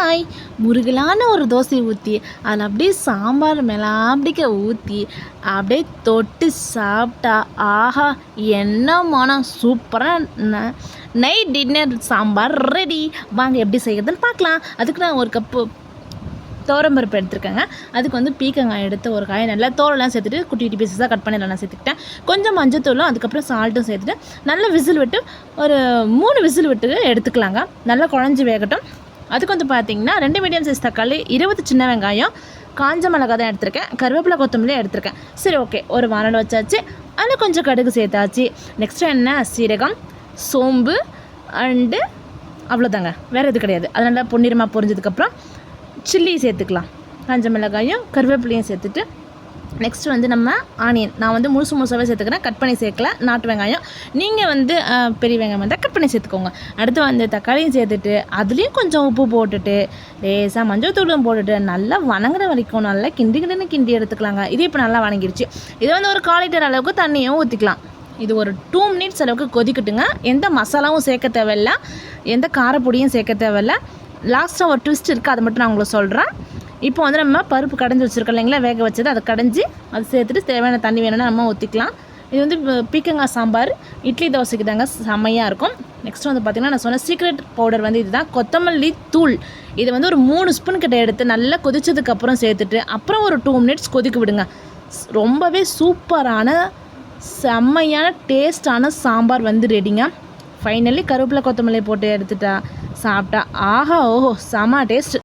Hi முருகலான ஒரு தோசை ஊற்றி அதில் அப்படியே சாம்பார் மேலாப்பிடிக்க ஊற்றி அப்படியே தொட்டு சாப்பிட்டா ஆஹா என்ன மனம் சூப்பராக நைட் டின்னர் சாம்பார் ரெடி. வாங்க எப்படி செய்கிறதுன்னு பார்க்கலாம். அதுக்கு நான் ஒரு கப்பு பருப்பு எடுத்துருக்கேங்க. அதுக்கு வந்து பீக்கங்காய் எடுத்து ஒரு காயை நல்லா தோலெல்லாம் சேர்த்துட்டு குட்டி குட்டி பீசஸாக கட் பண்ணி நான் சேர்த்துக்கிட்டேன். கொஞ்சம் மஞ்சத்தூளும் அதுக்கப்புறம் சால்ட்டும் சேர்த்துட்டு நல்லா விசில் விட்டு ஒரு 3 விசில் விட்டு எடுத்துக்கலாங்க. நல்லா குழஞ்சி வேகட்டும். அதுக்கு வந்து பார்த்திங்கன்னா 2 மீடியம் சைஸ் தக்காளி, 20 சின்ன வெங்காயம், காஞ்ச மிளகா தான் எடுத்திருக்கேன், கருவேப்பிலை கொத்தமல்லி எடுத்திருக்கேன். சரி ஓகே, ஒரு வானல் வச்சாச்சு. அதில் கொஞ்சம் கடுகு சேர்த்தாச்சு. நெக்ஸ்ட்டு என்ன, சீரகம், சோம்பு அண்டு அவ்வளோதாங்க, வேறு எது கிடையாது. அது நல்லா பொன்னிறமாக பொரிஞ்சதுக்கப்புறம் சில்லி சேர்த்துக்கலாம். காஞ்ச மிளகாயும் கருவேப்பிலையும் சேர்த்துட்டு நெக்ஸ்ட்டு வந்து நம்ம ஆனியன், நான் வந்து முழுசாகவே சேர்த்துக்கிறேன், கட் பண்ணி சேர்க்கல. நாட்டு வெங்காயம், நீங்கள் வந்து பெரிய வெங்காயம் வந்தால் கட் பண்ணி சேர்த்துக்கோங்க. அடுத்து வந்து தக்காளியும் சேர்த்துட்டு அதுலேயும் கொஞ்சம் உப்பு போட்டுட்டு லேசாக மஞ்சள் தூளும் போட்டுட்டு நல்லா வணங்குற வரைக்கும் நல்லா கிண்டி எடுத்துக்கலாங்க. இது இப்போ நல்லா வணங்கிடுச்சு. இது வந்து ஒரு 1/4 லிட்டர் அளவுக்கு தண்ணியும் ஊற்றிக்கலாம். இது ஒரு 2 மினிட்ஸ் அளவுக்கு கொதிக்கட்டுங்க. எந்த மசாலாவும் சேர்க்க தேவையில்லை, எந்த காரப்பொடியும் சேர்க்க தேவையில்லை. லாஸ்ட்டாக ஒரு ட்விஸ்ட் இருக்குது, அதை மட்டும் நான் உங்களுக்கு சொல்கிறேன். இப்போ வந்து நம்ம பருப்பு கடைஞ்சி வச்சுருக்கோம் இல்லைங்களா, வேக வச்சது, அதை கடைஞ்சி அதை சேர்த்துட்டு தேவையான தண்ணி வேணும்னா நம்ம ஊற்றிக்கலாம். இது வந்து பீக்கங்காய் சாம்பார் இட்லி தோசைக்கு தாங்க செம்மையாக இருக்கும். நெக்ஸ்ட் வந்து பார்த்திங்கன்னா நான் சொன்ன சீக்ரெட் பவுடர் வந்து இதுதான், கொத்தமல்லி தூள். இது வந்து ஒரு 3 ஸ்பூன் கிட்ட எடுத்து நல்லா கொதிச்சதுக்கப்புறம் சேர்த்துட்டு அப்புறம் ஒரு 2 மினிட்ஸ் கொதிக்க விடுங்க. ரொம்பவே சூப்பரான செம்மையான டேஸ்டான சாம்பார் வந்து ரெடிங்க. ஃபைனலி கருவேப்பிலை கொத்தமல்லி போட்டு எடுத்துட்டா சாப்பிட்டா ஆஹா ஓஹோ செம்ம டேஸ்ட்.